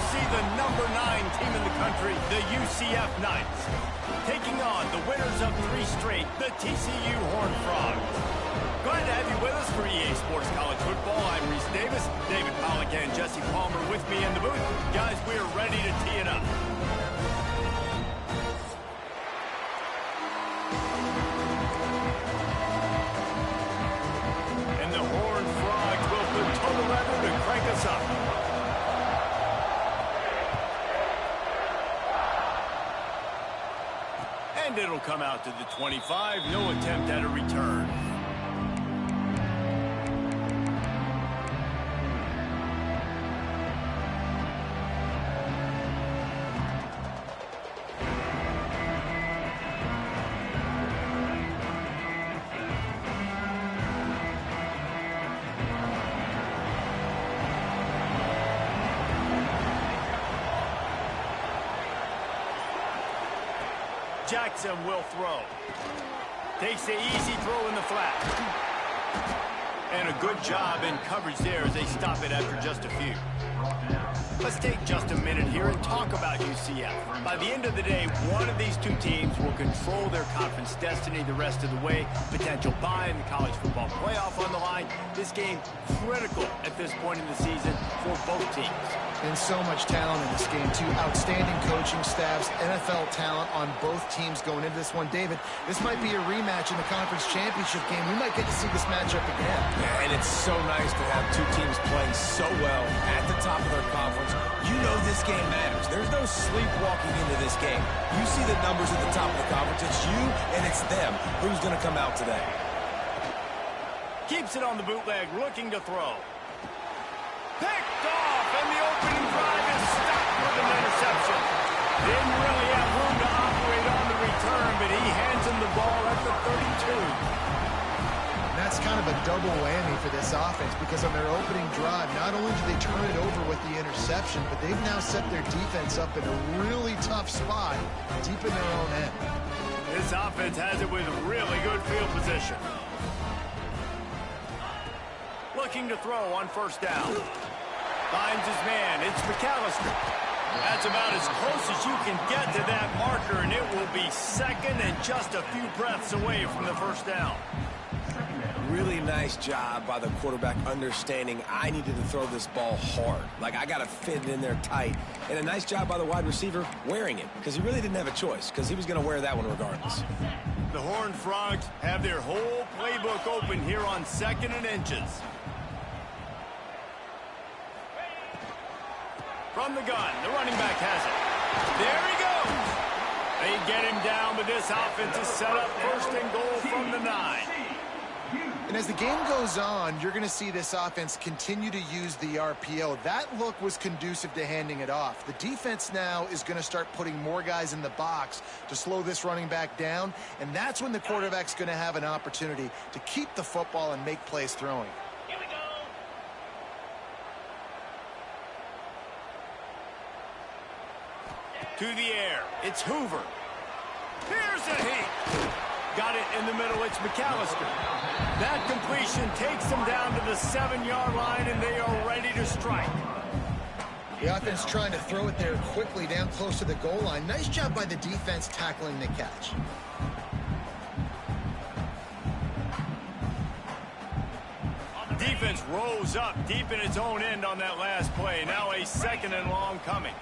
will see the #9 team in the country, the UCF Knights, taking on the winners of 3 straight, the TCU Horned Frogs. Glad to have you with us for EA Sports College Football. I'm Reese Davis, David Pollack and Jesse Palmer with me in the booth. Guys, we are ready to tee it up. And the Horned Frogs will put total lever to crank us up. And it'll come out to the 25. No attempt at a return. Jackson will throw. Takes the easy throw in the flat. And a good job in coverage there as they stop it after just a few. Let's take just a minute here and talk about UCF. By the end of the day, one of these two teams will control their conference destiny the rest of the way. Potential bye in the college football playoff on the line. This game critical at this point in the season for both teams. And so much talent in this game, too. Outstanding coaching staffs, NFL talent on both teams going into this one. David, this might be a rematch in the conference championship game. We might get to see this matchup again. Yeah, and it's so nice to have two teams playing so well at the top of their conference. You know this game matters. There's no sleepwalking into this game. You see the numbers at the top of the conference. It's you and it's them. Who's going to come out today? Keeps it on the bootleg, looking to throw. Picked off, and the opening drive is stopped with an interception. Didn't really have room to operate on the return, but he hands him the ball at the 32. That's kind of a double whammy for this offense because on their opening drive, not only did they turn it over with the interception, but they've now set their defense up in a really tough spot deep in their own end. This offense has it with really good field position. Looking to throw on first down. Finds his man. It's McAllister. That's about as close as you can get to that marker, and it will be second and just a few breaths away from the first down. Really nice job by the quarterback understanding I needed to throw this ball hard. Like, I got to fit it in there tight. And a nice job by the wide receiver wearing it because he really didn't have a choice because he was going to wear that one regardless. The Horned Frogs have their whole playbook open here on 2nd and inches. From the gun, the running back has it. There he goes. They get him down, but this offense is set up 1st and goal from the 9. And as the game goes on, you're going to see this offense continue to use the RPO. That look was conducive to handing it off. The defense now is going to start putting more guys in the box to slow this running back down, and that's when the quarterback's going to have an opportunity to keep the football and make plays throwing. To the air, it's Hoover. Here's a heat. Got it in the middle, it's McAllister. That completion takes them down to the 7-yard line, and they are ready to strike. The offense trying to throw it there quickly down close to the goal line. Nice job by the defense tackling the catch. Defense rose up deep in its own end on that last play. Now a 2nd and long coming.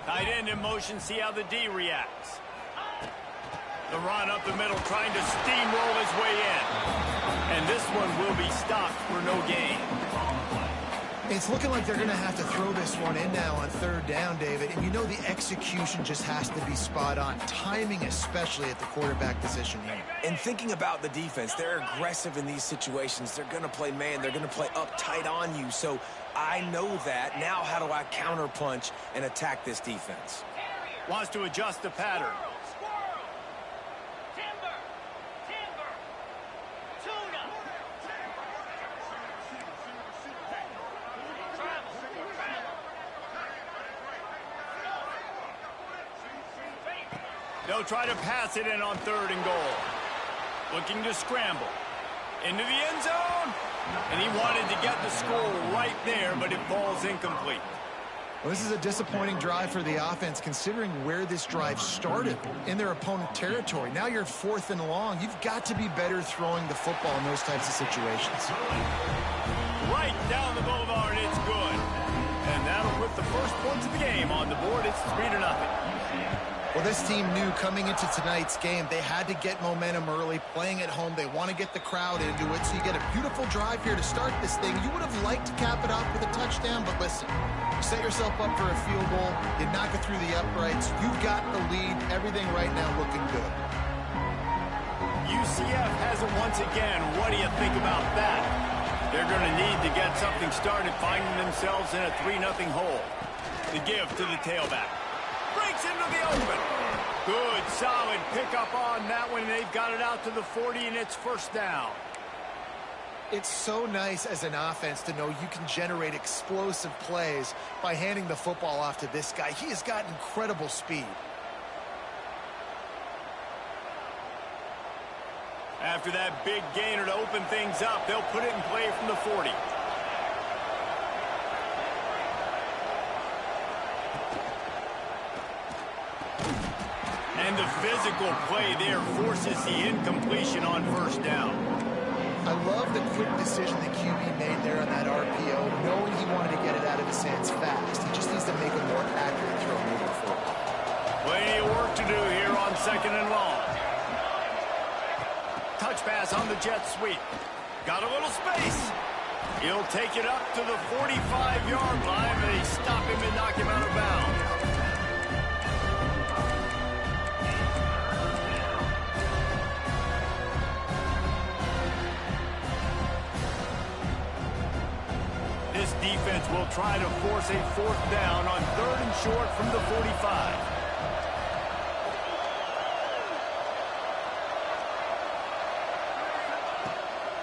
Tight end in motion, see how the D reacts. The run up the middle, trying to steamroll his way in. And this one will be stopped for no gain. It's looking like they're going to have to throw this one in now on 3rd down, David. And you know the execution just has to be spot on. Timing, especially at the quarterback position here. And thinking about the defense, they're aggressive in these situations. They're going to play man. They're going to play up tight on you. So I know that. Now how do I counterpunch and attack this defense? Wants to adjust the pattern. They'll try to pass it in on 3rd and goal. Looking to scramble. Into the end zone. And he wanted to get the score right there, but it falls incomplete. Well, this is a disappointing drive for the offense, considering where this drive started, in their opponent territory. Now you're 4th and long. You've got to be better throwing the football in those types of situations. Right down the boulevard, it's good. And that'll put the first points of the game on the board. It's 3-0. Well, this team knew coming into tonight's game they had to get momentum early, playing at home. They want to get the crowd into it, so you get a beautiful drive here to start this thing. You would have liked to cap it off with a touchdown, but listen, you set yourself up for a field goal, you knock it through the uprights, you've got the lead, everything right now looking good. UCF has it once again. What do you think about that? They're going to need to get something started, finding themselves in a 3-0 hole. The give to the tailback. Breaks into the open. Good, solid pickup on that one. They've got it out to the 40, and it's first down. It's so nice as an offense to know you can generate explosive plays by handing the football off to this guy. He has got incredible speed. After that big gainer to open things up, they'll put it in play from the 40. And the physical play there forces the incompletion on first down. I love the quick decision the QB made there on that RPO, knowing he wanted to get it out of his hands fast. He just needs to make a more accurate throw moving forward. Plenty of work to do here on 2nd and long. Touch pass on the jet sweep. Got a little space. He'll take it up to the 45-yard line, but they stop him and knock him out of bounds. This defense will try to force a 4th down on 3rd and short from the 45.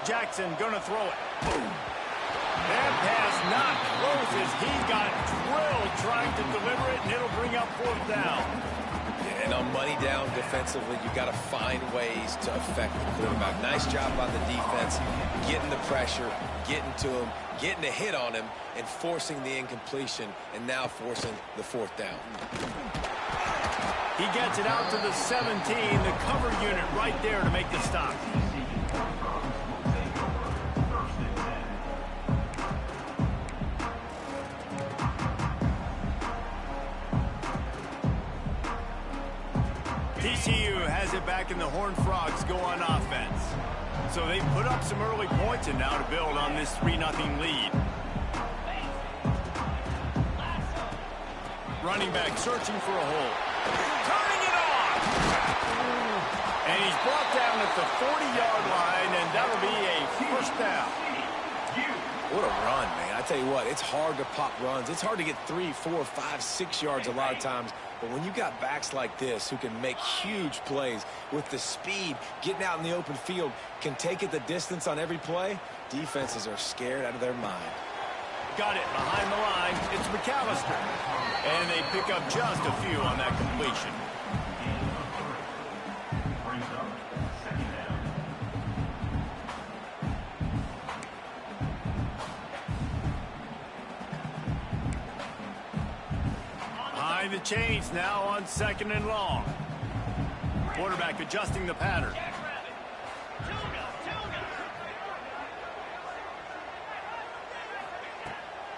Jackson gonna throw it. Boom. That pass not close as he got drilled trying to deliver it, and it'll bring up 4th down. And on money down defensively, you got to find ways to affect the quarterback. Nice job by the defense, getting the pressure, getting to him, getting a hit on him, and forcing the incompletion, and now forcing the 4th down. He gets it out to the 17, the cover unit right there to make the stop. TCU has it back, and the Horned Frogs go on offense. So they put up some early points, and now to build on this 3-0 lead. Running back searching for a hole. Turning it on! And he's brought down at the 40-yard line, and that'll be a first down. What a run, man. I tell you what, it's hard to pop runs. It's hard to get 3, 4, 5, 6 yards a lot of times. But when you got backs like this who can make huge plays with the speed, getting out in the open field, can take it the distance on every play, defenses are scared out of their mind. Got it behind the line. It's McAllister. And they pick up just a few on that completion. Behind the chains now on 2nd and long. Quarterback adjusting the pattern.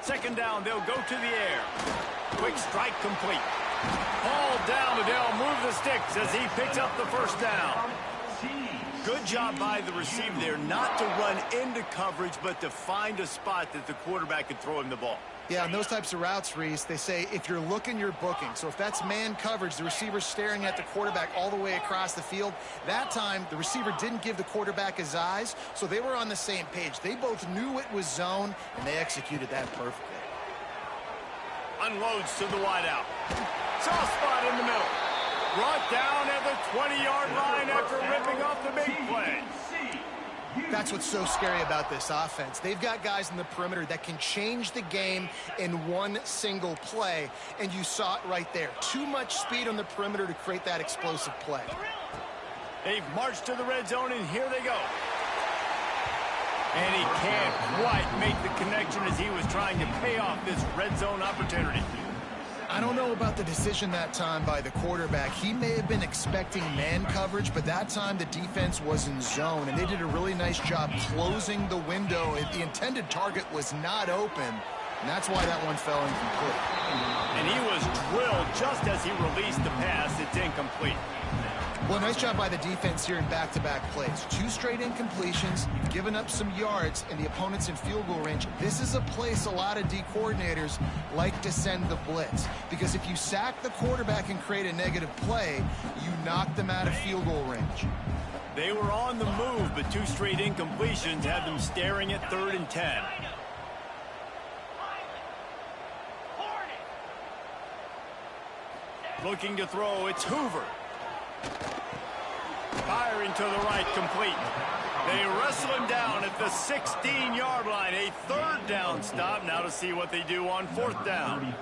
Second down, they'll go to the air. Quick strike complete. Ball down, and they'll move the sticks as he picks up the first down. Good job by the receiver there, not to run into coverage, but to find a spot that the quarterback can throw him the ball. Yeah, on those types of routes, Reese, they say if you're looking, you're booking. So if that's man coverage, the receiver's staring at the quarterback all the way across the field. That time, the receiver didn't give the quarterback his eyes, so they were on the same page. They both knew it was zone, and they executed that perfectly. Unloads to the wideout. Soft spot in the middle. Brought down at the 20-yard line after ripping off the big play. That's what's so scary about this offense. They've got guys in the perimeter that can change the game in one single play, and you saw it right there. Too much speed on the perimeter to create that explosive play. They've marched to the red zone, and here they go. And he can't quite make the connection as he was trying to pay off this red zone opportunity. don't know about the decision that time by the quarterback. He may have been expecting man coverage, but that time the defense was in zone, and they did a really nice job closing the window. The intended target was not open, and that's why that one fell incomplete. And he was drilled just as he released the pass. It's incomplete. Well, nice job by the defense here in back-to-back plays. 2 straight incompletions. You've given up some yards, and the opponent's in field goal range. This is a place a lot of D coordinators like to send the blitz, because if you sack the quarterback and create a negative play, you knock them out of field goal range. They were on the move, but 2 straight incompletions had them staring at 3rd and 10. Looking to throw, it's Hoover. Firing to the right, complete. They wrestle him down at the 16-yard line. A 3rd down stop. Now to see what they do on 4th down.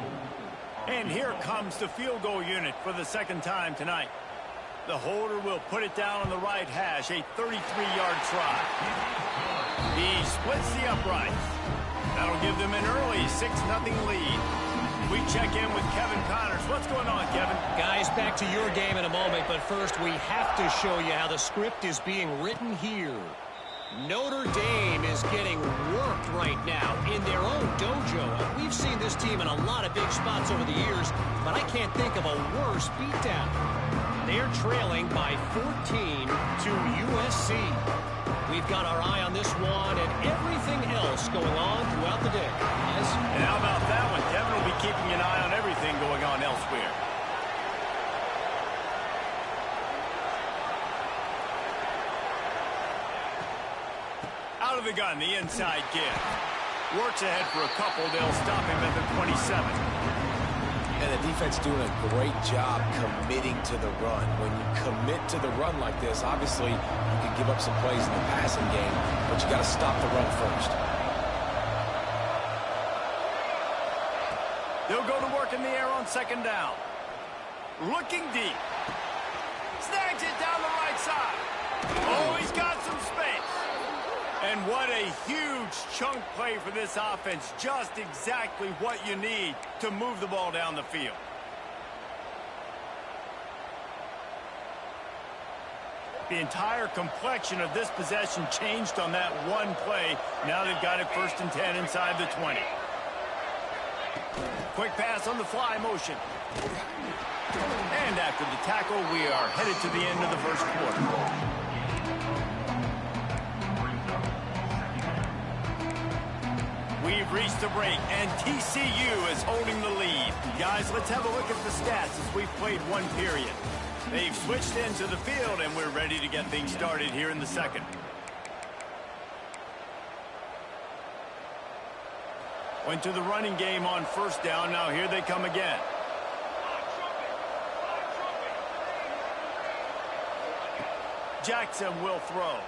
And here comes the field goal unit for the 2nd time tonight. The holder will put it down on the right hash. A 33-yard try. He splits the uprights. That'll give them an early 6-0 lead. We check in with Kevin Connors. What's going on, Kevin? Guys, back to your game in a moment, but first we have to show you how the script is being written here. Notre Dame is getting worked right now in their own dojo. We've seen this team in a lot of big spots over the years, but I can't think of a worse beatdown. They're trailing by 14 to USC. We've got our eye on this one and everything else going on throughout the day. Guys? And how about that one? Kevin will be keeping an eye on everything going on elsewhere. Out of the gun, the inside give. Works ahead for a couple. They'll stop him at the 27. And the defense doing a great job committing to the run. When you commit to the run like this, obviously you can give up some plays in the passing game, but you got to stop the run first. They'll go to work in the air on 2nd down. Looking deep. Snags it down the right side. Oh, he's got some space. And what a huge chunk play for this offense. Just exactly what you need to move the ball down the field. The entire complexion of this possession changed on that one play. Now they've got it 1st and 10 inside the 20. Quick pass on the fly motion. And after the tackle, we are headed to the end of the 1st quarter. We've reached the break, and TCU is holding the lead. Guys, let's have a look at the stats as we've played 1 period. They've switched into the field, and we're ready to get things started here in the 2nd. Went to the running game on 1st down. Now here they come again. Jackson will throw.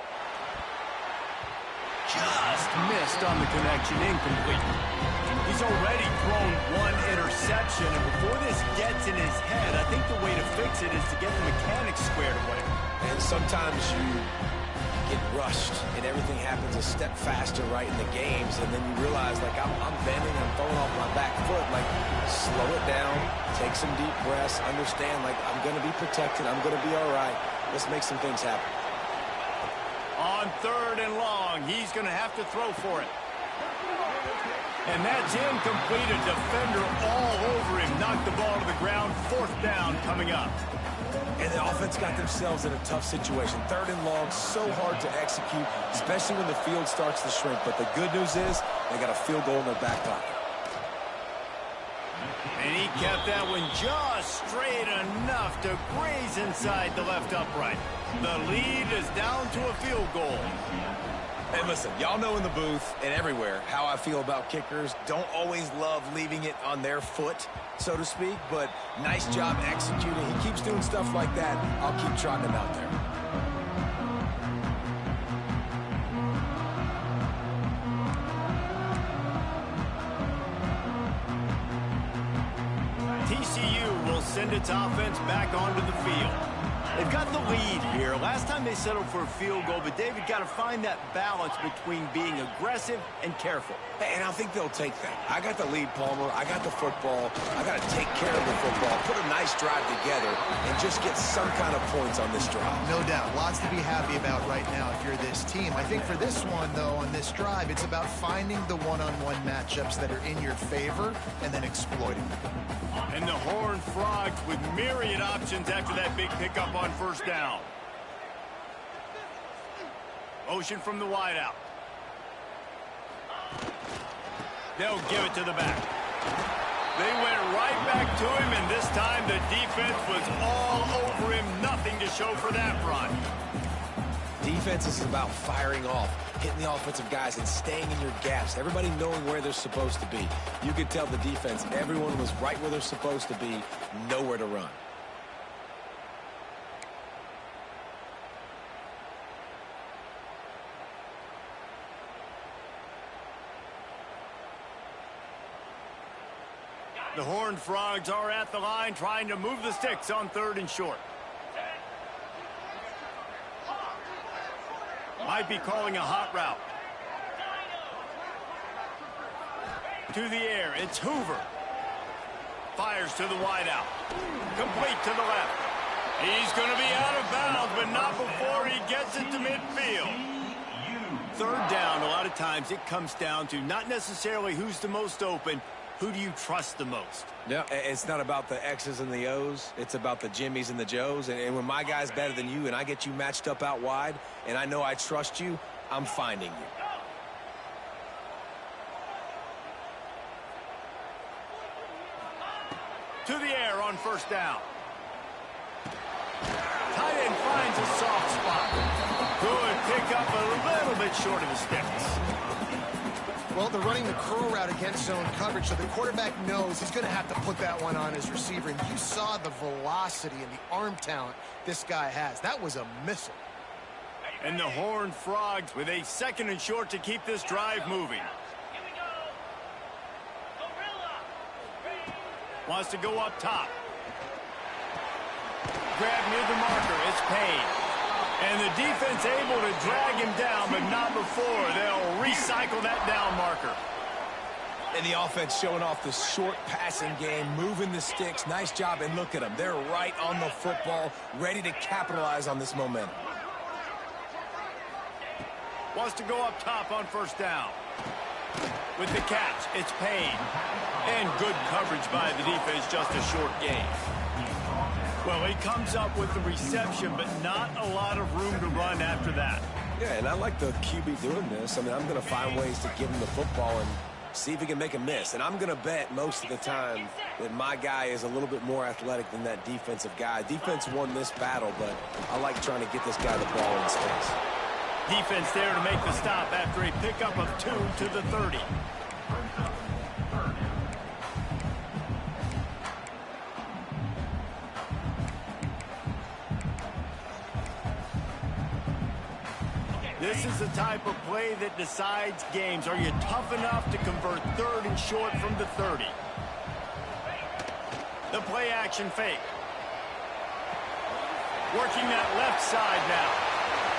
Just missed on the connection, incomplete. He's already thrown 1 interception, and before this gets in his head, I think the way to fix it is to get the mechanics squared away. And sometimes you get rushed, and everything happens a step faster right in the games, and then you realize, like, I'm bending, I'm throwing off my back foot. Like, slow it down, take some deep breaths, understand, like, I'm going to be protected, I'm going to be all right. Let's make some things happen. On 3rd and long, he's going to have to throw for it. And that's incomplete. A defender all over him. Knocked the ball to the ground. 4th down coming up. And the offense got themselves in a tough situation. 3rd and long, so hard to execute, especially when the field starts to shrink. But the good news is they got a field goal in their back pocket. And he kept that one just straight enough to graze inside the left upright. The lead is down to a field goal. And listen, y'all know in the booth and everywhere how I feel about kickers. Don't always love leaving it on their foot, so to speak, but nice job executing. He keeps doing stuff like that. I'll keep trotting him out there. TCU will send its offense back onto the field. They've got the lead here. Last time they settled for a field goal, but David got to find that balance between being aggressive and careful. And I think they'll take that. I got the lead, Palmer. I got the football. I got to take care of the football, put a nice drive together, and just get some kind of points on this drive. No doubt. Lots to be happy about right now if you're this team. I think for this one, though, on this drive, it's about finding the one-on-one matchups that are in your favor and then exploiting them. And the Horned Frogs with myriad options after that big pickup on first down. Motion from the wideout. They'll give it to the back. They went right back to him, and this time the defense was all over him. Nothing to show for that run. Defense is about firing off, hitting the offensive guys and staying in your gaps. Everybody knowing where they're supposed to be. You could tell the defense, everyone was right where they're supposed to be, nowhere to run. The Horned Frogs are at the line trying to move the sticks on 3rd and short. Might be calling a hot route. To the air, it's Hoover. Fires to the wideout. Complete to the left. He's going to be out of bounds, but not before he gets it to midfield. 3rd down, a lot of times it comes down to not necessarily who's the most open, who do you trust the most? Yeah, it's not about the X's and the O's. It's about the Jimmies and the Joes. And when my guy's better than you and I get you matched up out wide and I know I trust you, I'm finding you. To the air on first down. Tight end finds a soft spot. Good pick up a little bit short of the sticks. Well, they're running the curl route against zone coverage, so the quarterback knows he's going to have to put that one on his receiver. And you saw the velocity and the arm talent this guy has. That was a missile. And the Horned Frogs with a 2nd and short to keep this drive moving. Wants to go up top. Grab near the marker. It's Payne. And the defense able to drag him down, but not before. They'll recycle that down marker. And the offense showing off the short passing game, moving the sticks. Nice job, and look at them. They're right on the football, ready to capitalize on this momentum. Wants to go up top on first down. With the catch, it's Payne. And good coverage by the defense, just a short gain. Well, he comes up with the reception, but not a lot of room to run after that. Yeah, and I like the QB doing this. I mean, I'm going to find ways to give him the football and see if he can make a miss. And I'm going to bet most of the time that my guy is a little bit more athletic than that defensive guy. Defense won this battle, but I like trying to get this guy the ball in space. Defense there to make the stop after a pickup of 2 to the 30. This is the type of play that decides games. Are you tough enough to convert 3rd and short from the 30? The play action fake. Working that left side now.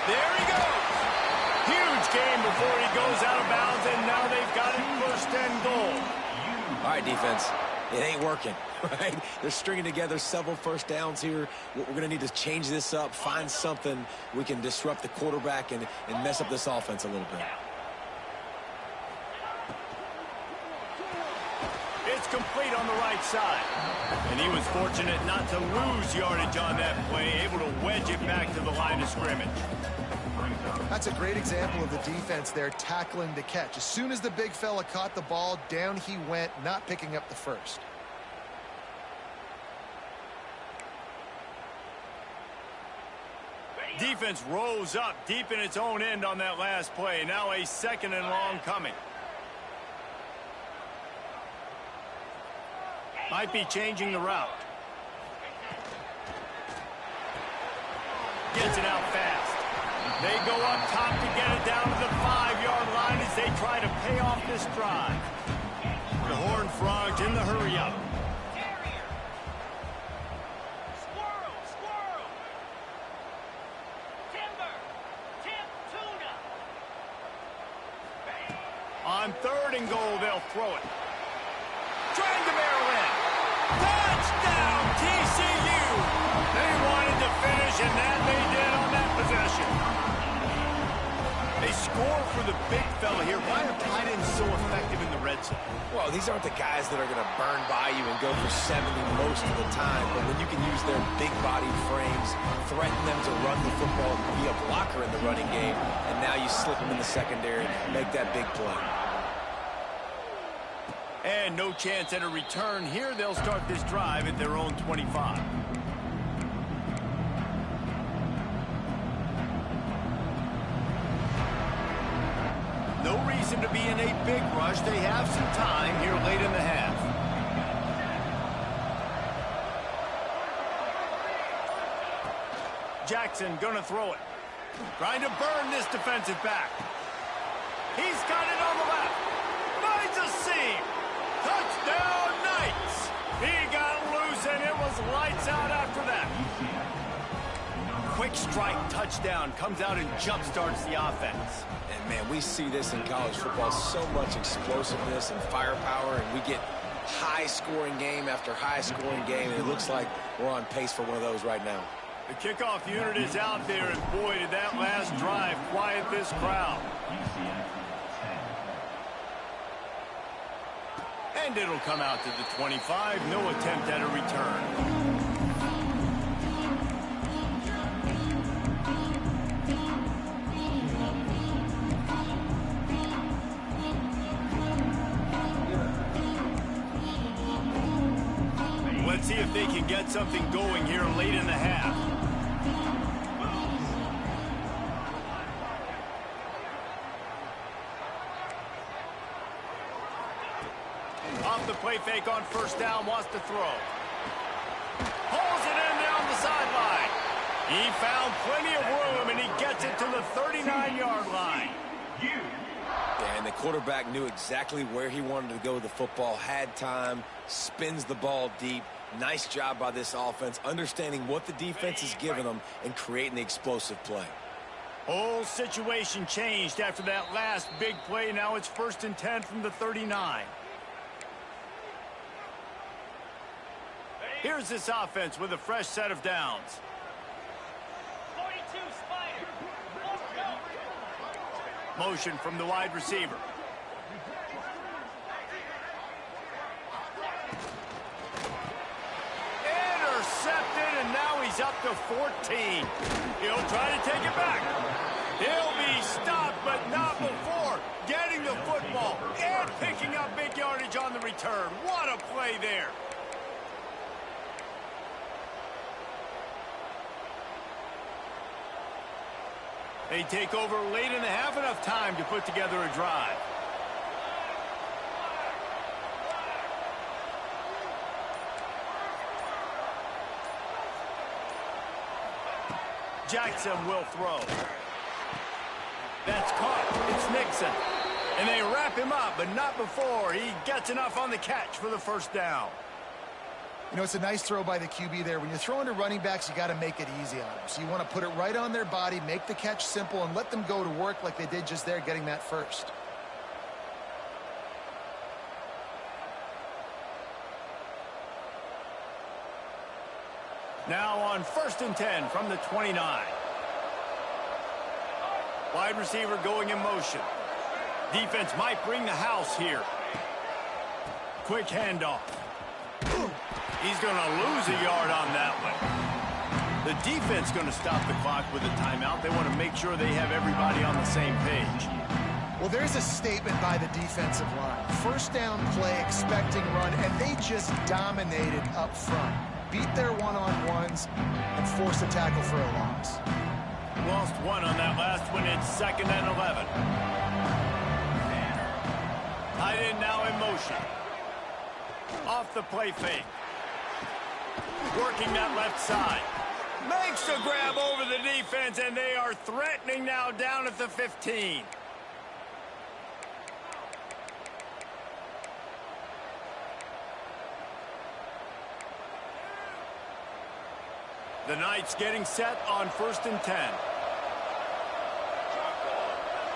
There he goes. Huge game before he goes out of bounds, and now they've got it 1st and goal. All right, defense. It ain't working, right? They're stringing together several first downs here. We're going to need to change this up, find something we can disrupt the quarterback and mess up this offense a little bit. It's complete on the right side. And he was fortunate not to lose yardage on that play, able to wedge it back to the line of scrimmage. That's a great example of the defense there tackling the catch. As soon as the big fella caught the ball, down he went, not picking up the first. Defense rose up deep in its own end on that last play. Now a 2nd and long coming. Might be changing the route. Gets it out fast. They go up top to get it down to the 5-yard line as they try to pay off this drive. The Horned Frogs in the hurry-up. 3rd and goal, they'll throw it. Trying to barrel in. Touchdown, TCU! They wanted to finish, and that they did on that possession. They score for the big fella here. Why are tight ends so effective in the red zone? Well, these aren't the guys that are going to burn by you and go for 70 most of the time, but when you can use their big-bodied frames, threaten them to run the football, be a blocker in the running game, and now you slip them in the secondary, make that big play. And no chance at a return here. They'll start this drive at their own 25. No reason to be in a big rush. They have some time here late in the half. Jackson gonna throw it. Trying to burn this defensive back. He's got it on the left. Finds a seam. Touchdown, Knights. He got loose, and it was lights out after that. Quick strike touchdown comes out and jump starts the offense. And, man, we see this in college football, so much explosiveness and firepower, and we get high-scoring game after high-scoring game, and it looks like we're on pace for one of those right now. The kickoff unit is out there, and boy, did that last drive quiet this crowd. And it'll come out to the 25. No attempt at a return. Let's see if they can get something going here late in the half. Off the play fake on 1st down, wants to throw. Pulls it in down the sideline. He found plenty of room, and he gets it to the 39-yard line. And the quarterback knew exactly where he wanted to go with the football, had time, spins the ball deep. Nice job by this offense, understanding what the defense is giving them and creating the explosive play. Whole situation changed after that last big play. Now it's 1st and 10 from the 39. Here's this offense with a fresh set of downs. 42 Spider. Motion from the wide receiver. Intercepted, and now he's up to 14. He'll try to take it back. He'll be stopped, but not before getting the football and picking up big yardage on the return. What a play there. They take over late in the half, enough time to put together a drive. Jackson will throw. That's caught. It's Nixon. And they wrap him up, but not before he gets enough on the catch for the 1st down. You know, it's a nice throw by the QB there. When you're throwing to running backs, you got to make it easy on them. So you want to put it right on their body, make the catch simple, and let them go to work like they did just there, getting that first. Now on 1st and 10 from the 29. Wide receiver going in motion. Defense might bring the house here. Quick handoff. He's going to lose a yard on that one. The defense going to stop the clock with a timeout. They want to make sure they have everybody on the same page. Well, there's a statement by the defensive line. 1st down play, expecting run, and they just dominated up front. Beat their one-on-ones and forced a tackle for a loss. Lost one on that last one. It's 2nd and 11. Tight end now in motion. Off the play fake. Working that left side. Makes the grab over the defense, and they are threatening now down at the 15. The Knights getting set on 1st and 10.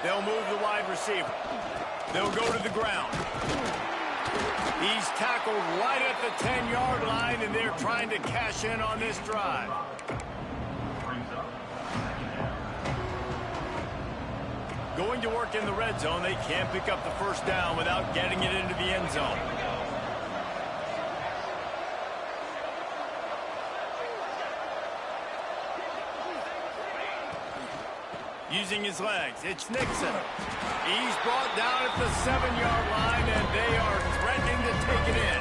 They'll move the wide receiver. They'll go to the ground. He's tackled right at the 10-yard line, and they're trying to cash in on this drive. Going to work in the red zone, they can't pick up the first down without getting it into the end zone. Using his legs, it's Nixon. He's brought down at the 7-yard line, and they are threatening to take it in.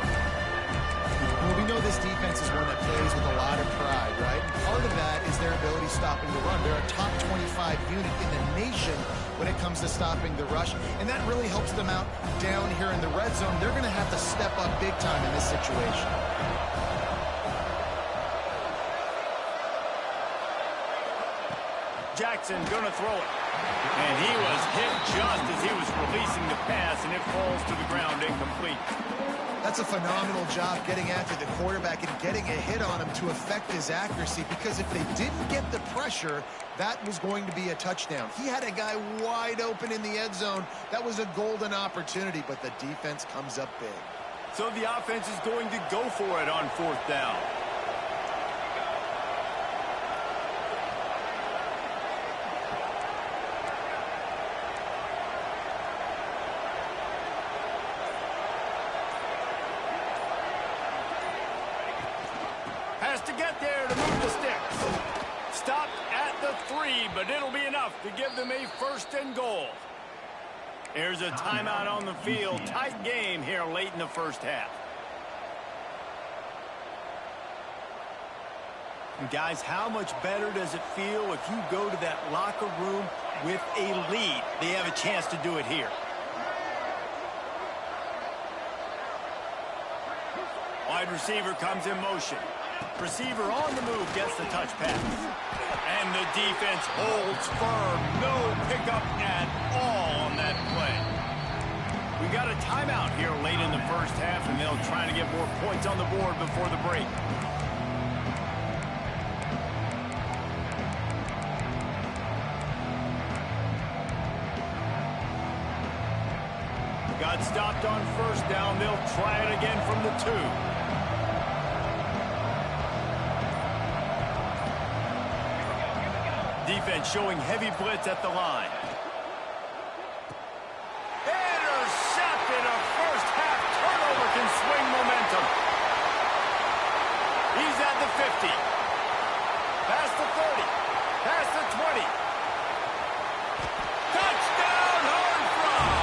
Well, we know this defense is one that plays with a lot of pride, right? And part of that is their ability stopping the run. They're a top 25 unit in the nation when it comes to stopping the rush, and that really helps them out down here in the red zone. They're going to have to step up big time in this situation. Jackson gonna throw it. And he was hit just as he was releasing the pass, and it falls to the ground incomplete. That's a phenomenal job getting after the quarterback and getting a hit on him to affect his accuracy, because if they didn't get the pressure, that was going to be a touchdown. He had a guy wide open in the end zone. That was a golden opportunity, but the defense comes up big. So the offense is going to go for it on 4th down. To get there to move the sticks. Stopped at the 3, but it'll be enough to give them a 1st and goal. Here's a timeout on the field. Tight game here late in the first half. And guys, how much better does it feel if you go to that locker room with a lead? They have a chance to do it here. Wide receiver comes in motion. Receiver on the move gets the touch pass. And the defense holds firm. No pickup at all on that play. We got a timeout here late in the first half, and they'll try to get more points on the board before the break. Got stopped on 1st down. They'll try it again from the 2. Defense showing heavy blitz at the line. Intercepted. A first half turnover can swing momentum. He's at the 50. Past the 30. Past the 20. Touchdown, Horned Frog.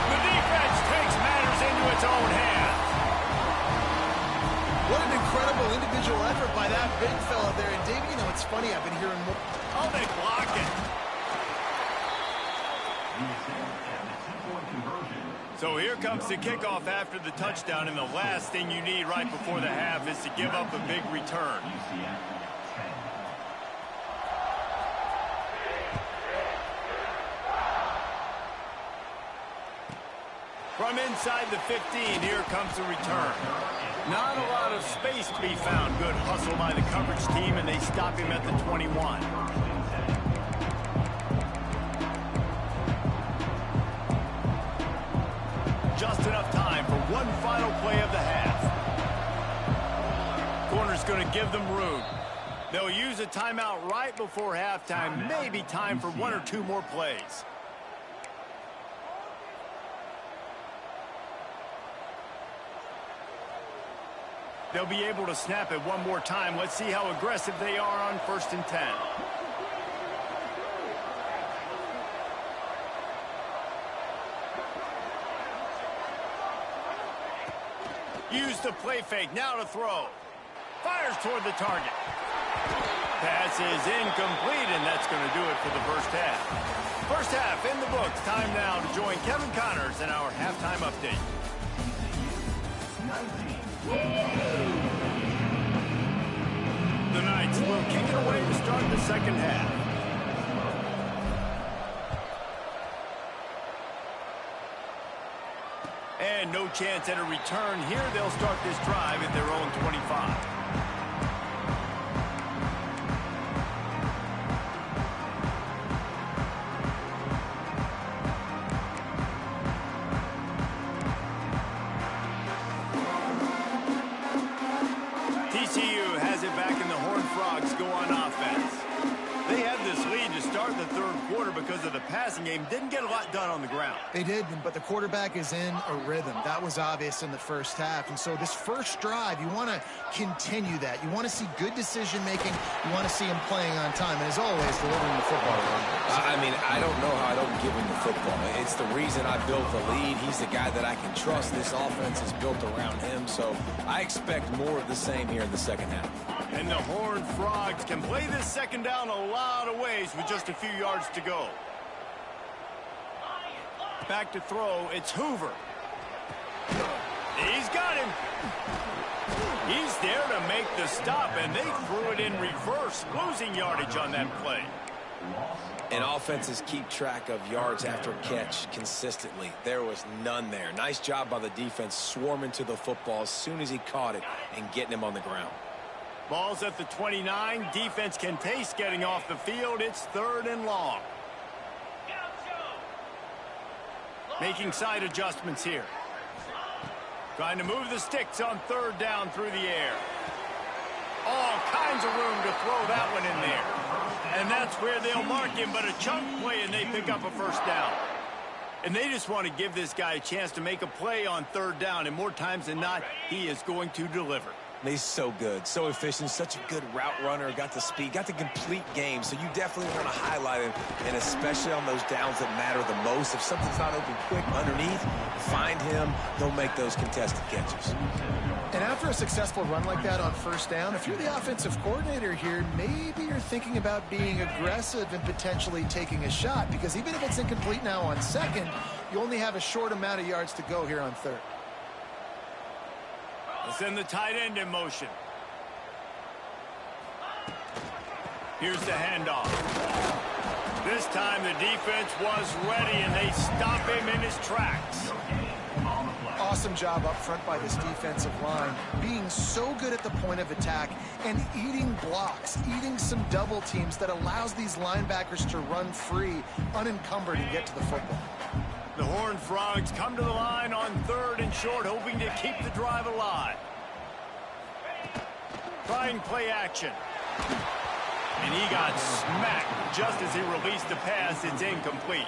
The defense takes matters into its own hands. What an incredible individual effort by that big fella there. And Dave, you know, it's funny, I've been hearing more. Oh, they block it. So here comes the kickoff after the touchdown, and the last thing you need right before the half is to give up a big return. From inside the 15, here comes the return. Not a lot of space to be found. Good hustle by the coverage team, and they stop him at the 21. Just enough time for one final play of the half. Corner's going to give them room. They'll use a timeout right before halftime. Maybe time for 1 or 2 more plays. They'll be able to snap it one more time. Let's see how aggressive they are on 1st and 10. Use the play fake, now to throw. Fires toward the target. Pass is incomplete, and that's going to do it for the first half. First half in the books. Time now to join Kevin Connors in our halftime update. The Knights will kick it away to start the second half. And no chance at a return here. They'll start this drive at their own 25. TCU has it back and the Horned Frogs go on offense. They had this lead to start the third quarter because of the passing game. Didn't get a lot done on the ground. They did, but the quarterback is in a rhythm. That was obvious in the first half. And so this first drive, you want to continue that. You want to see good decision-making. You want to see him playing on time. And as always, delivering the football. I mean, I don't know how I don't give him the football. It's the reason I built the lead. He's the guy that I can trust. This offense is built around him. So I expect more of the same here in the second half. And the Horned Frogs can play this second down a lot of ways with just a few yards to go. Back to throw, it's Hoover. He's got him. He's there to make the stop, and they threw it in reverse, losing yardage on that play. And offenses keep track of yards after catch consistently. There was none there. Nice job by the defense swarming to the football as soon as he caught it and getting him on the ground. Ball's at the 29. Defense can taste getting off the field. It's 3rd and long. Making side adjustments here. Trying to move the sticks on 3rd down through the air. All kinds of room to throw that one in there. And that's where they'll mark him, but a chunk play and they pick up a first down. And they just want to give this guy a chance to make a play on 3rd down, and more times than not, he is going to deliver. He's so good, so efficient, such a good route runner, got the speed, got the complete game, so you definitely want to highlight him, and especially on those downs that matter the most. If something's not open quick underneath, find him, he'll make those contested catches. And after a successful run like that on 1st down, if you're the offensive coordinator here, maybe you're thinking about being aggressive and potentially taking a shot, because even if it's incomplete now on 2nd, you only have a short amount of yards to go here on 3rd. Let's send the tight end in motion. Here's the handoff. This time the defense was ready, and they stop him in his tracks. Awesome job up front by this defensive line, being so good at the point of attack and eating blocks, eating some double teams that allows these linebackers to run free, unencumbered, and get to the football. The Horned Frogs come to the line on 3rd and short, hoping to keep the drive alive. Trying play action. And he got smacked just as he released the pass. It's incomplete.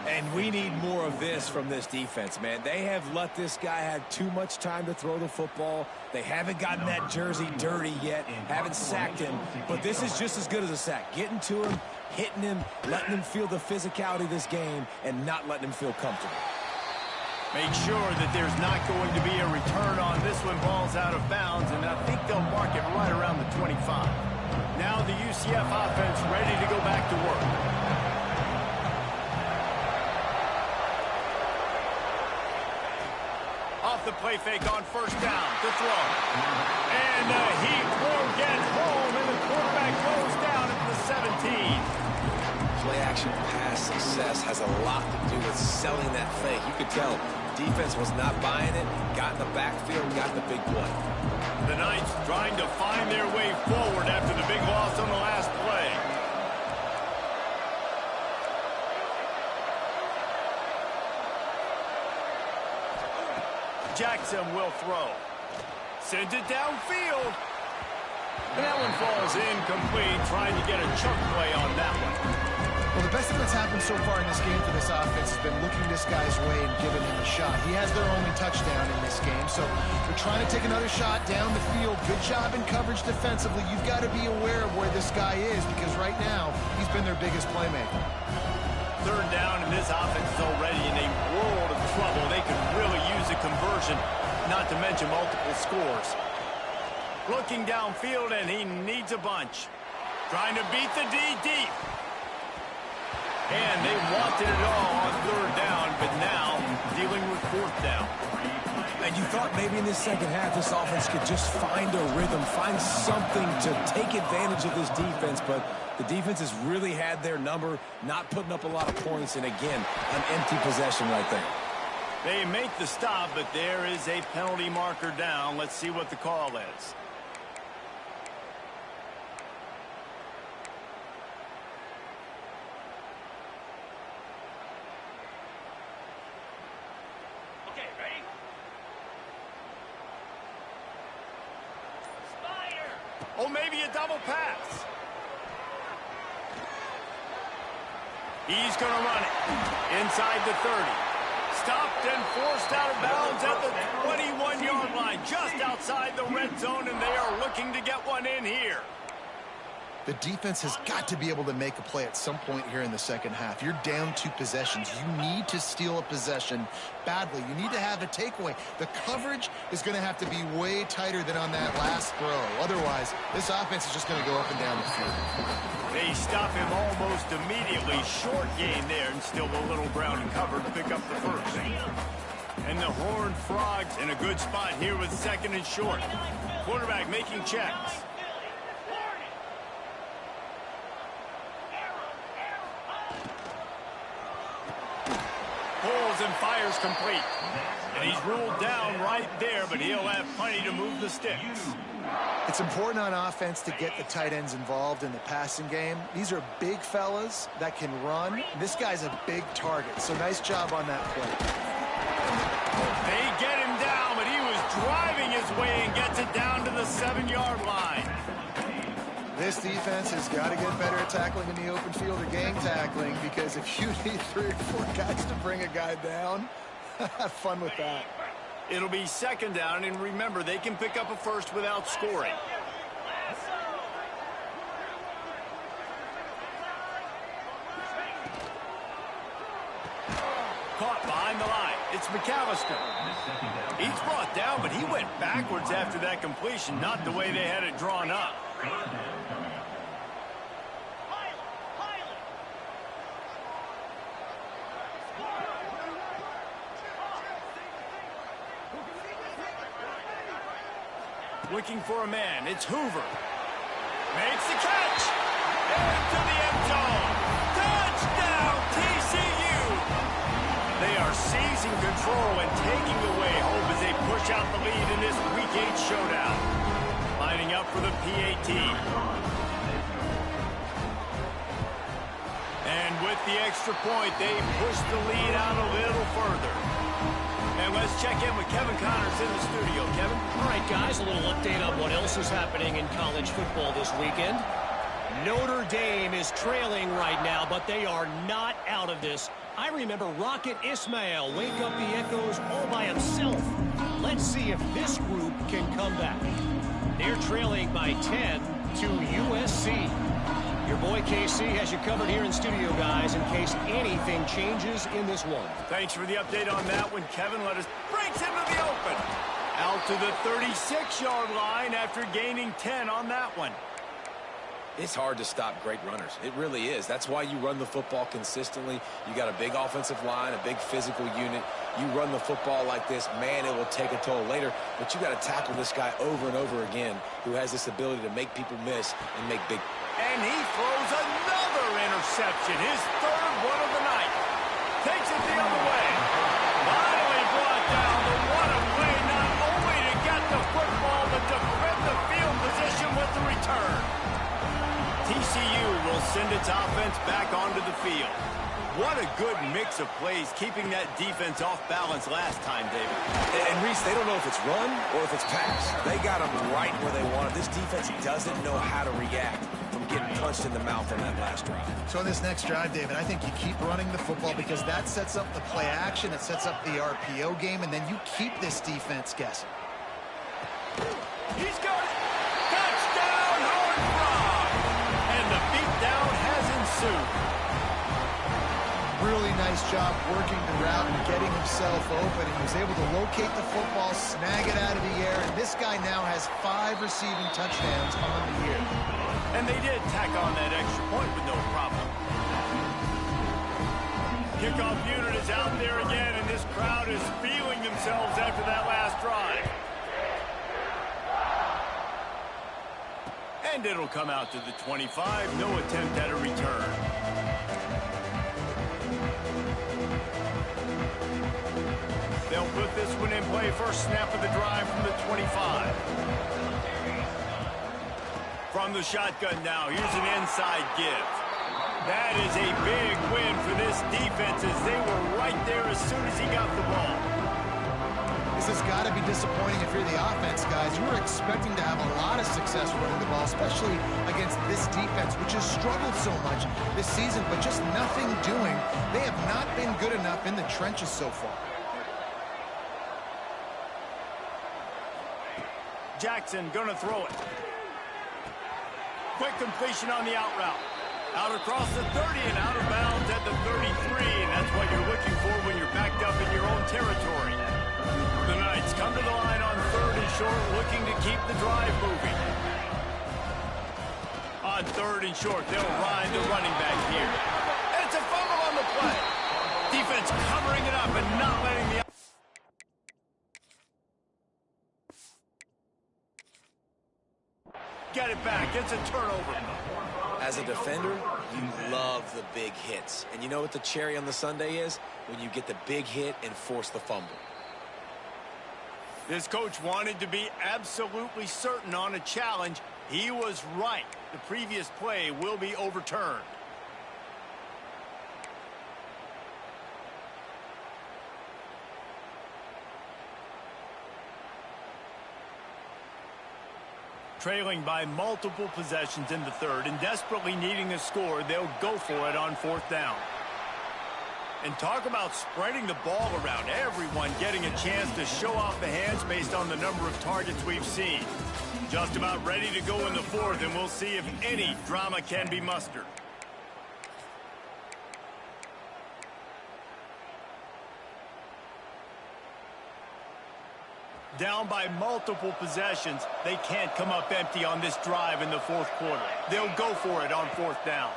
And we need more of this from this defense, man. They have let this guy have too much time to throw the football. They haven't gotten that jersey dirty yet, haven't sacked him. But this is just as good as a sack. Getting to him, hitting him, letting him feel the physicality of this game, and not letting him feel comfortable. Make sure that there's not going to be a return on this one. Ball's out of bounds, and I think they'll mark it right around the 25. Now the UCF offense ready to go back to work. Off the play fake on 1st down to throw. And he will get home, and the quarterback goes down at the 17. Play action pass success has a lot to do with selling that fake. You could tell defense was not buying it, got in the backfield, got the big play. The Knights trying to find their way forward after the big loss on the last play. Jackson will throw. Sends it downfield. And that one falls incomplete, trying to get a chunk play on that one. Well, the best thing that's happened so far in this game for this offense has been looking this guy's way and giving him a shot. He has their only touchdown in this game, so they're trying to take another shot down the field. Good job in coverage defensively. You've got to be aware of where this guy is, because right now he's been their biggest playmaker. 3rd down, and this offense is already in a world of trouble. They could really use a conversion, not to mention multiple scores. Looking downfield, and he needs a bunch. Trying to beat the D deep. And they wanted it all on 3rd down, but now dealing with 4th down. And you thought maybe in this second half this offense could just find a rhythm, find something to take advantage of this defense, but the defense has really had their number, not putting up a lot of points, and again, an empty possession right there. They make the stop, but there is a penalty marker down. Let's see what the call is. Oh, maybe a double pass. He's going to run it inside the 30. Stopped and forced out of bounds at the 21-yard line, just outside the red zone, and they are looking to get one in here. The defense has got to be able to make a play at some point here in the second half. You're down 2 possessions. You need to steal a possession badly. You need to have a takeaway. The coverage is going to have to be way tighter than on that last throw. Otherwise, this offense is just going to go up and down the field. They stop him almost immediately. Short gain there, and still a little ground cover to pick up the first. And the Horned Frogs in a good spot here with second and short. Quarterback making checks. Pulls and fires complete. And he's ruled down right there, but he'll have plenty to move the sticks. It's important on offense to get the tight ends involved in the passing game. These are big fellas that can run. This guy's a big target, so nice job on that play. They get him down, but he was driving his way and gets it down to the 7-yard line. This defense has got to get better at tackling in the open field or gang tackling, because if you need 3 or 4 guys to bring a guy down, have fun with that. It'll be second down, and remember, they can pick up a first without scoring. Caught behind the line. It's McAllister. He's brought down, but he went backwards after that completion, not the way they had it drawn up. Looking for a man. It's Hoover. Makes the catch. Into the end zone. Touchdown, TCU. They are seizing control and taking away hope as they push out the lead in this Week 8 showdown. Lining up for the PAT. And with the extra point, they push the lead out a little further. And let's check in with Kevin Connors in the studio. Kevin? All right, guys, a little update on what else is happening in college football this weekend. Notre Dame is trailing right now, but they are not out of this. I remember Rocket Ismail wake up the echoes all by himself. Let's see if this group can come back. They're trailing by 10 to USC. Your boy KC has you covered here in studio, guys, in case anything changes in this one. Thanks for the update on that one, Kevin. Let us breaks into the open. Out to the 36-yard line after gaining 10 on that one. It's hard to stop great runners. It really is. That's why you run the football consistently. You got a big offensive line, a big physical unit. You run the football like this, man, it will take a toll later. But you got to tackle this guy over and over again who has this ability to make people miss and make big. And he throws another interception, his third one of the night. Takes it the other way. Finally brought down, but what a play, not only to get the football, but to defend the field position with the return. TCU will send its offense back onto the field. What a good mix of plays, keeping that defense off balance last time, David. And Reese, they don't know if it's run or if it's pass. They got them right where they want it. This defense doesn't know how to react from getting punched in the mouth on that last drive. So in this next drive, David, I think you keep running the football because that sets up the play action, it sets up the RPO game, and then you keep this defense guessing. He's got it. Touchdown, Horned Frog. And the beatdown has ensued. Really nice job working the route and getting himself open. He was able to locate the football, snag it out of the air, and this guy now has 5 receiving touchdowns on the year. And they did tack on that extra point with no problem. Kickoff unit is out there again, and this crowd is feeling themselves after that last drive. And it'll come out to the 25. No attempt at a return. They'll put this one in play. First snap of the drive from the 25. From the shotgun now, here's an inside give. That is a big win for this defense as they were right there as soon as he got the ball. This has got to be disappointing if you're the offense, guys. You were expecting to have a lot of success running the ball, especially against this defense, which has struggled so much this season, but just nothing doing. They have not been good enough in the trenches so far. Jackson gonna throw it. Quick completion on the out route. Out across the 30 and out of bounds at the 33, and that's what you're looking for when you're backed up in your own territory. The Knights come to the line on 3rd and short, looking to keep the drive moving. On 3rd and short, they'll ride the running back here. And it's a fumble on the play. Defense covering it up and not letting the... Get it back. It's a turnover. As a defender, you love the big hits. And you know what the cherry on the sundae is? When you get the big hit and force the fumble. This coach wanted to be absolutely certain on a challenge. He was right. The previous play will be overturned. Trailing by multiple possessions in the 3rd and desperately needing a score, they'll go for it on 4th down. And talk about spreading the ball around. Everyone getting a chance to show off the hands based on the number of targets we've seen. Just about ready to go in the 4th, and we'll see if any drama can be mustered. Down by multiple possessions, they can't come up empty on this drive in the 4th quarter. They'll go for it on 4th down.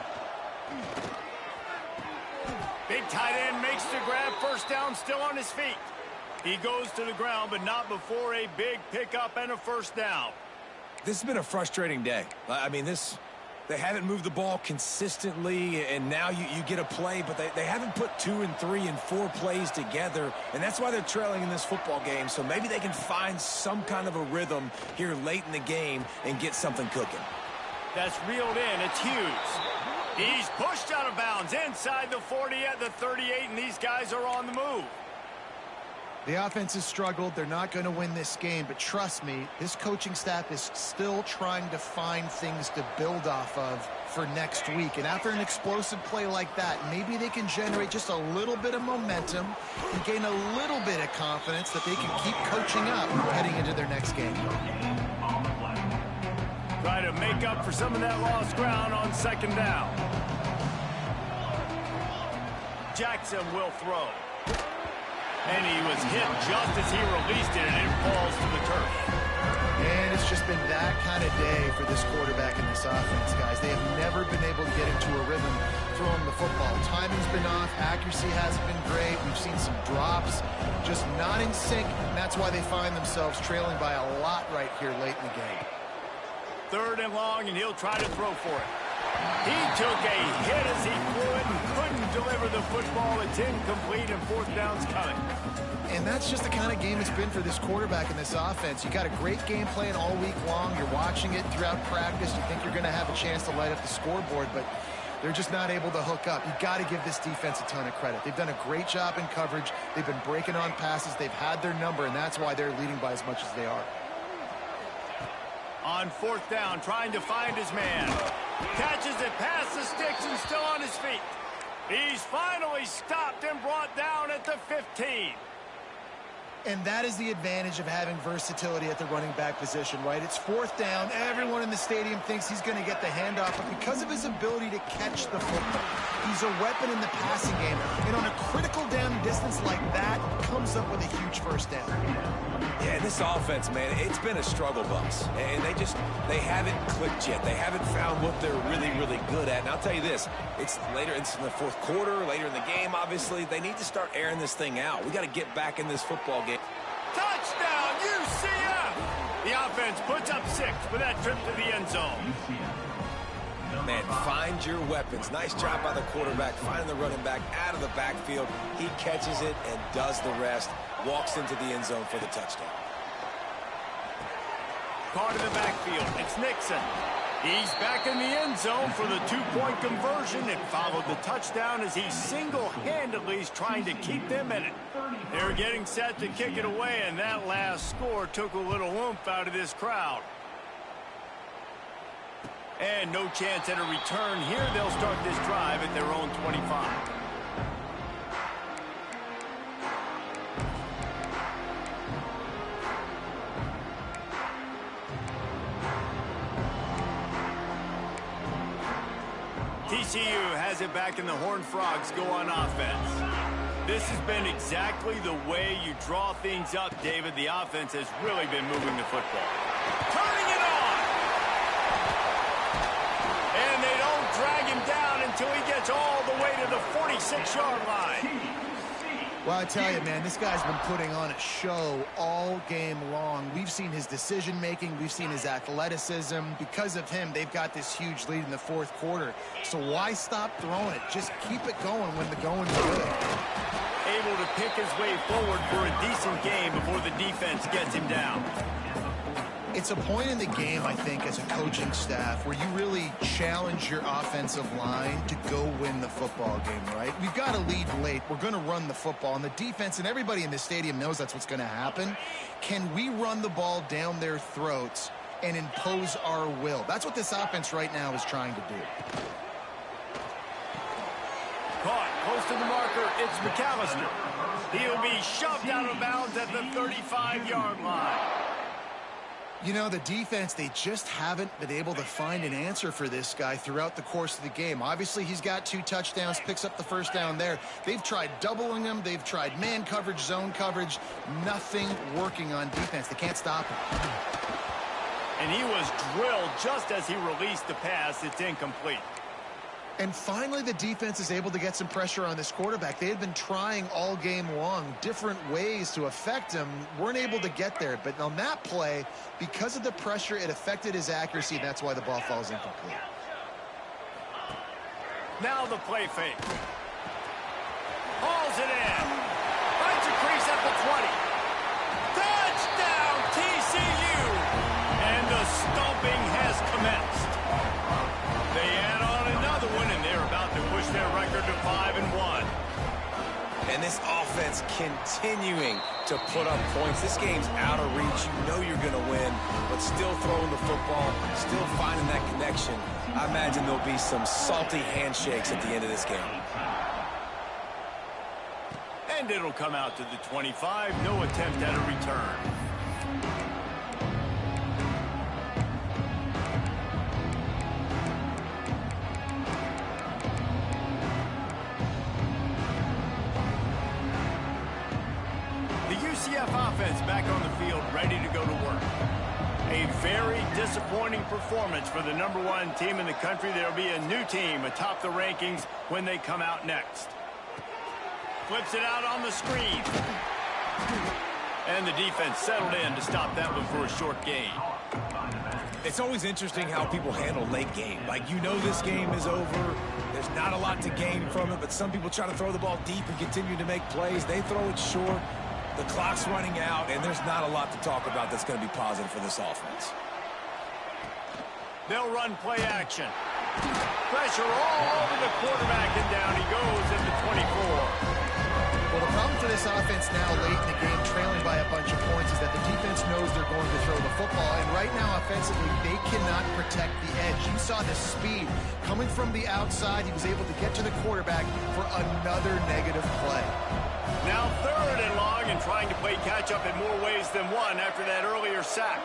Big tight end makes the grab, 1st down, still on his feet. He goes to the ground, but not before a big pickup and a 1st down. This has been a frustrating day. I mean, they haven't moved the ball consistently, and now you get a play, but they haven't put 2 and 3 and 4 plays together, and that's why they're trailing in this football game. So maybe they can find some kind of a rhythm here late in the game and get something cooking. That's reeled in. It's Hughes. He's pushed out of bounds inside the 40 at the 38, and these guys are on the move. The offense has struggled. They're not going to win this game, but trust me, this coaching staff is still trying to find things to build off of for next week. And after an explosive play like that, maybe they can generate just a little bit of momentum and gain a little bit of confidence that they can keep coaching up heading into their next game. Try to make up for some of that lost ground on 2nd down. Jackson will throw. And he was hit just as he released it, and it falls to the turf. And it's just been that kind of day for this quarterback in this offense, guys. They have never been able to get into a rhythm throwing the football. Timing's been off. Accuracy hasn't been great. We've seen some drops, just not in sync, and that's why they find themselves trailing by a lot right here late in the game. 3rd and long, and he'll try to throw for it. He took a hit as he threw it and couldn't deliver the football. It's incomplete, and 4th down's coming. And that's just the kind of game it's been for this quarterback in this offense. You got a great game plan all week long. You're watching it throughout practice. You think you're going to have a chance to light up the scoreboard, but they're just not able to hook up. You got to give this defense a ton of credit. They've done a great job in coverage. They've been breaking on passes. They've had their number, and that's why they're leading by as much as they are. On 4th down, trying to find his man. Catches it past the sticks and still on his feet. He's finally stopped and brought down at the 15. And that is the advantage of having versatility at the running back position, right? It's 4th down. Everyone in the stadium thinks he's going to get the handoff, but because of his ability to catch the football, he's a weapon in the passing game. And on a critical down distance like that, comes up with a huge 1st down. Yeah, this offense, man, it's been a struggle bus. And they haven't clicked yet. They haven't found what they're really, really good at. And I'll tell you this, it's in the 4th quarter, later in the game, obviously. They need to start airing this thing out. We got to get back in this football game. Touchdown, UCF! The offense puts up 6 with that trip to the end zone. Man, find your weapons. Nice job by the quarterback, finding the running back out of the backfield. He catches it and does the rest. Walks into the end zone for the touchdown. Caught in the backfield. It's Nixon. He's back in the end zone for the two-point conversion and followed the touchdown as he single-handedly is trying to keep them in it. They're getting set to kick it away, and that last score took a little oomph out of this crowd. And no chance at a return here. They'll start this drive at their own 25. TCU has it back, and the Horned Frogs go on offense. This has been exactly the way you draw things up, David. The offense has really been moving the football. Turning it on! And they don't drag him down until he gets all the way to the 46-yard line. Well, I tell you, man, this guy's been putting on a show all game long. We've seen his decision-making. We've seen his athleticism. Because of him, they've got this huge lead in the fourth quarter. So why stop throwing it? Just keep it going when the going's good. Able to pick his way forward for a decent game before the defense gets him down. It's a point in the game, I think, as a coaching staff where you really challenge your offensive line to go win the football game, right? We've got to lead late. We're going to run the football, and the defense and everybody in the stadium knows that's what's going to happen. Can we run the ball down their throats and impose our will? That's what this offense right now is trying to do. Caught close to the marker. It's McAllister. He'll be shoved out of bounds at the 35-yard line. You know, the defense, they just haven't been able to find an answer for this guy throughout the course of the game. Obviously, he's got 2 touchdowns, picks up the first down there. They've tried doubling him. They've tried man coverage, zone coverage. Nothing working on defense. They can't stop him. And he was drilled just as he released the pass. It's incomplete. And finally, the defense is able to get some pressure on this quarterback. They had been trying all game long different ways to affect him. Weren't able to get there. But on that play, because of the pressure, it affected his accuracy. That's why the ball falls incomplete. Now the play fake. Hauls it in. Finds a crease at the 20. Touchdown, TCU! And the stomping has commenced. They add on another one, and they're about to push their record to 5-1. And this offense continuing to put up points. This game's out of reach. You know you're going to win, but still throwing the football, still finding that connection. I imagine there'll be some salty handshakes at the end of this game. And it'll come out to the 25. No attempt at a return. UCF offense back on the field, ready to go to work. A very disappointing performance for the #1 team in the country. There'll be a new team atop the rankings when they come out next. Flips it out on the screen. And the defense settled in to stop that one for a short gain. It's always interesting how people handle late game. Like, you know this game is over. There's not a lot to gain from it, but some people try to throw the ball deep and continue to make plays. They throw it short. The clock's running out, and there's not a lot to talk about that's going to be positive for this offense. They'll run play action. Pressure all over the quarterback, and down he goes at the 24. Well, the problem for this offense now late in the game, trailing by a bunch of points, is that the defense knows they're going to throw the football. And right now, offensively, they cannot protect the edge. You saw the speed coming from the outside. He was able to get to the quarterback for another negative play. Now 3rd and long, and trying to play catch-up in more ways than one after that earlier sack.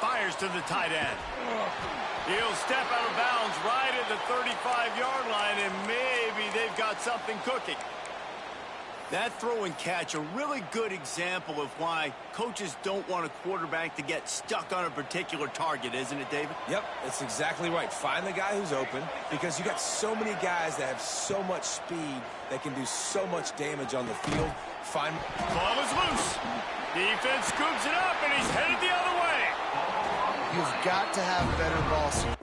Fires to the tight end. He'll step out of bounds right at the 35-yard line, and maybe they've got something cooking. That throw and catch, a really good example of why coaches don't want a quarterback to get stuck on a particular target, isn't it, David? Yep, that's exactly right. Find the guy who's open, because you got so many guys that have so much speed that can do so much damage on the field. Ball is loose. Defense scoops it up, and he's headed the other way. You've got to have better ball security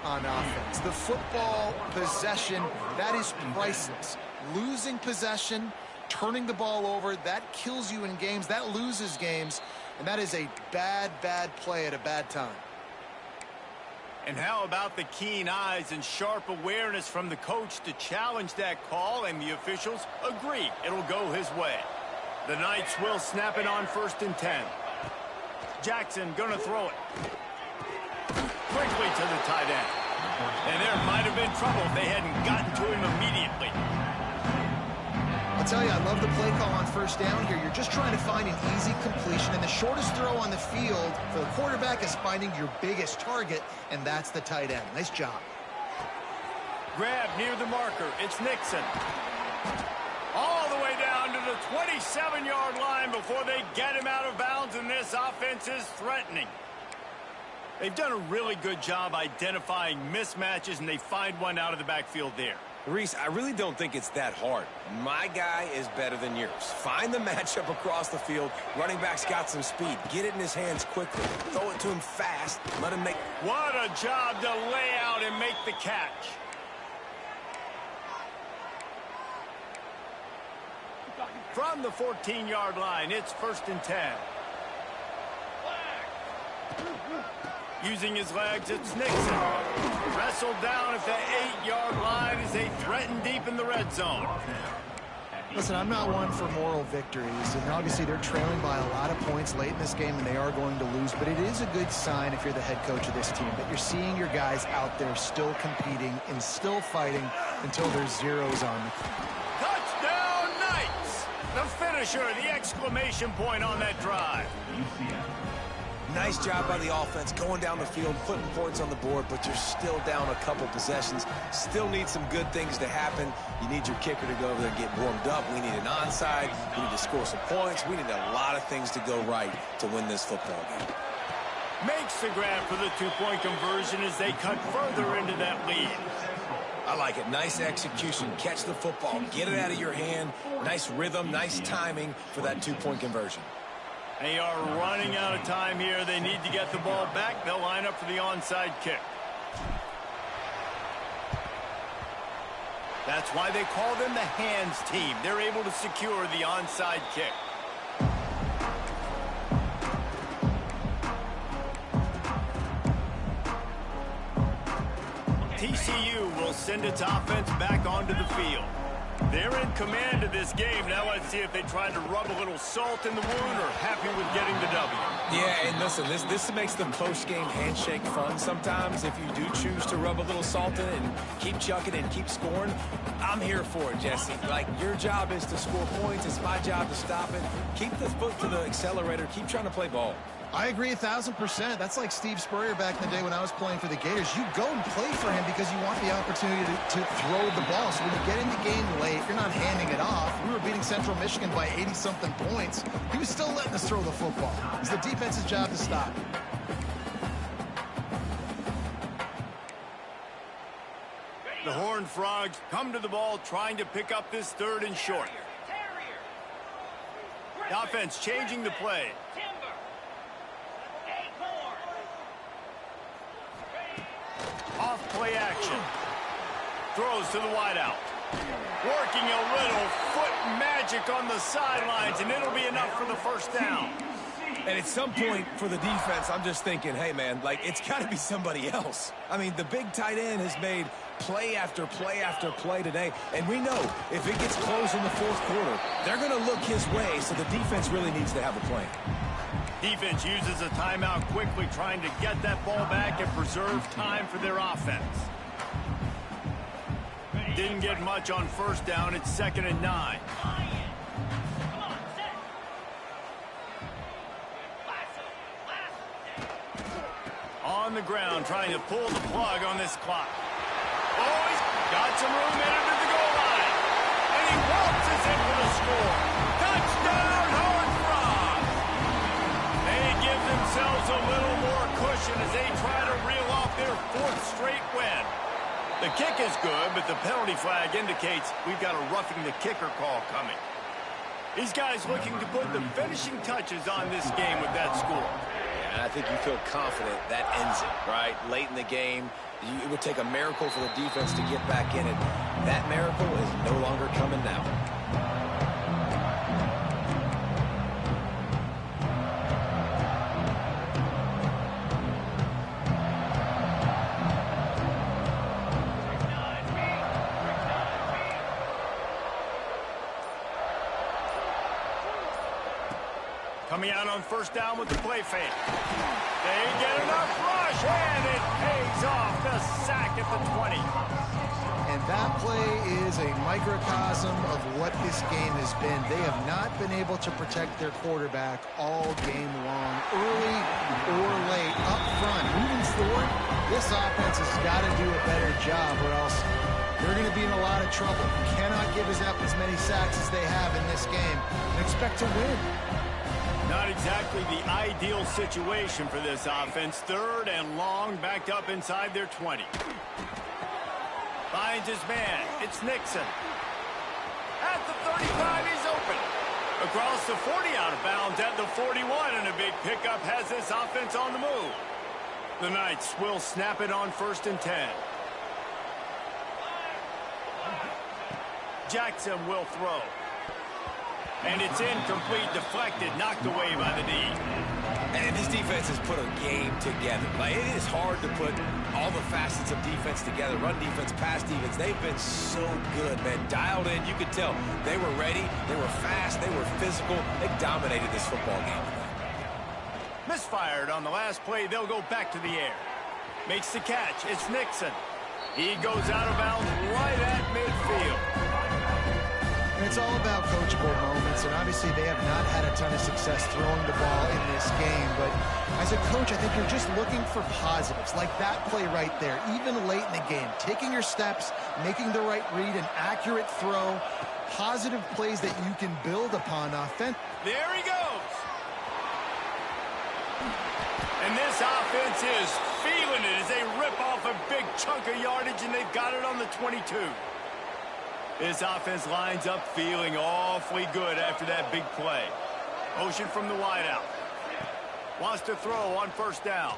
on offense. The football possession, that is priceless. Losing possession, turning the ball over, that kills you in games, that loses games, and that is a bad, bad play at a bad time. And how about the keen eyes and sharp awareness from the coach to challenge that call, and the officials agree it'll go his way. The Knights will snap it on 1st and 10. Jackson gonna throw it. Quickly to the tight end. And there might have been trouble if they hadn't gotten to him immediately. I'll tell you, I love the play call on 1st down here. You're just trying to find an easy completion, and the shortest throw on the field for the quarterback is finding your biggest target, and that's the tight end. Nice job. Grab near the marker. It's Nixon. All the way down to the 27-yard line before they get him out of bounds, and this offense is threatening. They've done a really good job identifying mismatches, and they find one out of the backfield there. Reese, I really don't think it's that hard. My guy is better than yours. Find the matchup across the field. Running back's got some speed. Get it in his hands quickly. Throw it to him fast. Let him make... What a job to lay out and make the catch. From the 14-yard line, it's 1st and 10. Using his legs, it's Nixon. Wrestled down at the 8-yard line as they threaten deep in the red zone. Listen, I'm not one for moral victories, and obviously they're trailing by a lot of points late in this game, and they are going to lose, but it is a good sign if you're the head coach of this team that you're seeing your guys out there still competing and still fighting until there's zeros on the clock. Touchdown, Knights! The finisher, the exclamation point on that drive. UCF. Nice job by the offense going down the field, putting points on the board, but you're still down a couple possessions. Still need some good things to happen. You need your kicker to go over there and get warmed up. We need an onside. We need to score some points. We need a lot of things to go right to win this football game. Makes the grab for the two-point conversion as they cut further into that lead. I like it. Nice execution. Catch the football. Get it out of your hand. Nice rhythm, nice timing for that two-point conversion. They are running out of time here. They need to get the ball back. They'll line up for the onside kick. That's why they call them the hands team. They're able to secure the onside kick. TCU will send its offense back onto the field. They're in command of this game. Now let's see if they try to rub a little salt in the wound or happy with getting the W. Yeah, and listen, this makes the post-game handshake fun sometimes. If you do choose to rub a little salt in it and keep chucking and keep scoring, I'm here for it, Jesse. Like, your job is to score points. It's my job to stop it. Keep the foot to the accelerator. Keep trying to play ball. I agree 1,000%. That's like Steve Spurrier back in the day when I was playing for the Gators. You go and play for him because you want the opportunity to throw the ball. So when you get in the game late, you're not handing it off. We were beating Central Michigan by 80-something points. He was still letting us throw the football. It's the defense's job to stop. The Horned Frogs come to the ball trying to pick up this 3rd and short. The offense changing the play. Off play action. Throws to the wideout. Working a little foot magic on the sidelines, and it'll be enough for the 1st down. And at some point for the defense, I'm just thinking, hey, man, like, it's got to be somebody else. I mean, the big tight end has made play after play after play today. And we know if it gets close in the 4th quarter, they're going to look his way, so the defense really needs to have a plan. Defense uses a timeout quickly, trying to get that ball back and preserve time for their offense. Didn't get much on 1st down. It's 2nd and 9. On the ground, trying to pull the plug on this clock. Oh, he's got some room in under the goal line. And he waltzes in for the score. Touchdown, Horned Frogs. They give themselves a little more cushion as they try to reel off their 4th straight win. The kick is good, but the penalty flag indicates we've got a roughing the kicker call coming. These guys looking to put the finishing touches on this game with that score. And I think you feel confident that ends it, right? Late in the game, it would take a miracle for the defense to get back in it. That miracle is no longer coming now. Coming out on first down with the play fake. They get enough rush, and it pays off. The sack at the 20. And that play is a microcosm of what this game has been. They have not been able to protect their quarterback all game long, early or late, up front. Moving forward, this offense has got to do a better job, or else they're going to be in a lot of trouble. You cannot give up as many sacks as they have in this game and expect to win. Not exactly the ideal situation for this offense. 3rd and long, backed up inside their 20. Finds his man. It's Nixon. At the 35, he's open. Across the 40, out of bounds at the 41, and a big pickup has this offense on the move. The Knights will snap it on 1st and 10. Jackson will throw. And it's incomplete, deflected, knocked away by the D. And this defense has put a game together. Like, it is hard to put all the facets of defense together. Run defense, pass defense. They've been so good, man. Dialed in. You could tell they were ready. They were fast. They were physical. They dominated this football game. Misfired on the last play. They'll go back to the air. Makes the catch. It's Nixon. He goes out of bounds right at midfield. And it's all about coachable moments, and obviously they have not had a ton of success throwing the ball in this game. But as a coach, I think you're just looking for positives, like that play right there, even late in the game. Taking your steps, making the right read, an accurate throw, positive plays that you can build upon offense. There he goes. And this offense is feeling it as they rip off a big chunk of yardage, and they've got it on the 22. This offense lines up feeling awfully good after that big play. Motion from the wideout. Wants to throw on 1st down.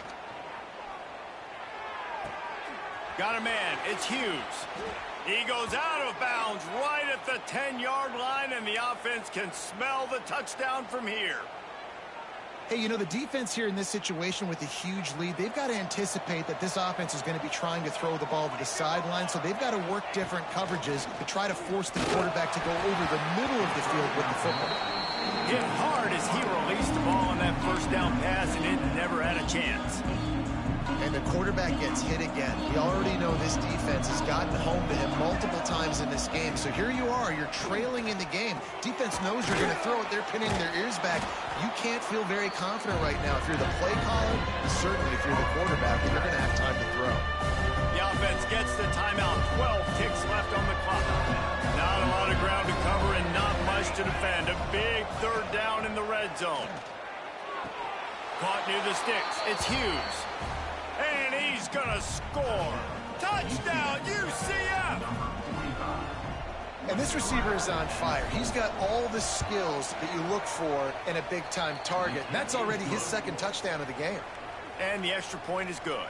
Got a man. It's Hughes. He goes out of bounds right at the 10-yard line, and the offense can smell the touchdown from here. Hey, you know, the defense here in this situation with a huge lead, they've got to anticipate that this offense is going to be trying to throw the ball to the sideline, so they've got to work different coverages to try to force the quarterback to go over the middle of the field with the football. Hit hard as he released the ball on that 1st down pass, and it never had a chance. And the quarterback gets hit again. We already know this defense has gotten home to him multiple times in this game. So here you are, you're trailing in the game. Defense knows you're going to throw it. They're pinning their ears back. You can't feel very confident right now if you're the play caller, certainly if you're the quarterback, but you're going to have time to throw. The offense gets the timeout. 12 ticks left on the clock. Not a lot of ground to cover and not much to defend. A big 3rd down in the red zone. Caught near the sticks. It's Hughes. And he's going to score. Touchdown, UCF! And this receiver is on fire. He's got all the skills that you look for in a big-time target. And that's already his 2nd touchdown of the game. And the extra point is good.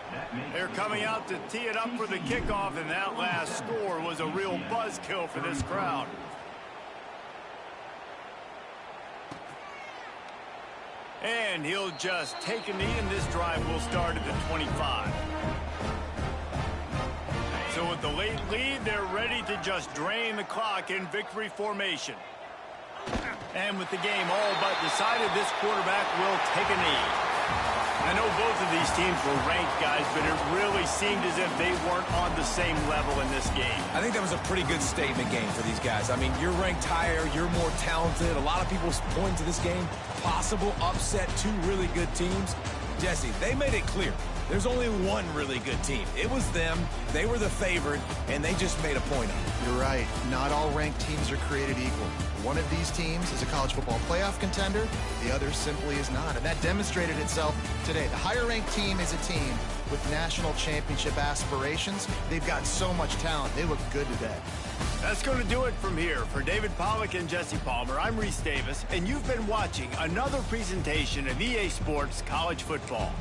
They're coming out to tee it up for the kickoff, and that last score was a real buzzkill for this crowd. And he'll just take a knee, and this drive will start at the 25. So with the late lead, they're ready to just drain the clock in victory formation. And with the game all but decided, this quarterback will take a knee. I know both of these teams were ranked, guys, but it really seemed as if they weren't on the same level in this game. I think that was a pretty good statement game for these guys. I mean, you're ranked higher, you're more talented. A lot of people point to this game, possible upset, 2 really good teams. Jesse, they made it clear. There's only one really good team. It was them. They were the favorite, and they just made a point of it. You're right. Not all ranked teams are created equal. One of these teams is a college football playoff contender. The other simply is not, and that demonstrated itself today. The higher-ranked team is a team with national championship aspirations. They've got so much talent. They look good today. That's going to do it from here. For David Pollack and Jesse Palmer, I'm Reese Davis, and you've been watching another presentation of EA Sports College Football.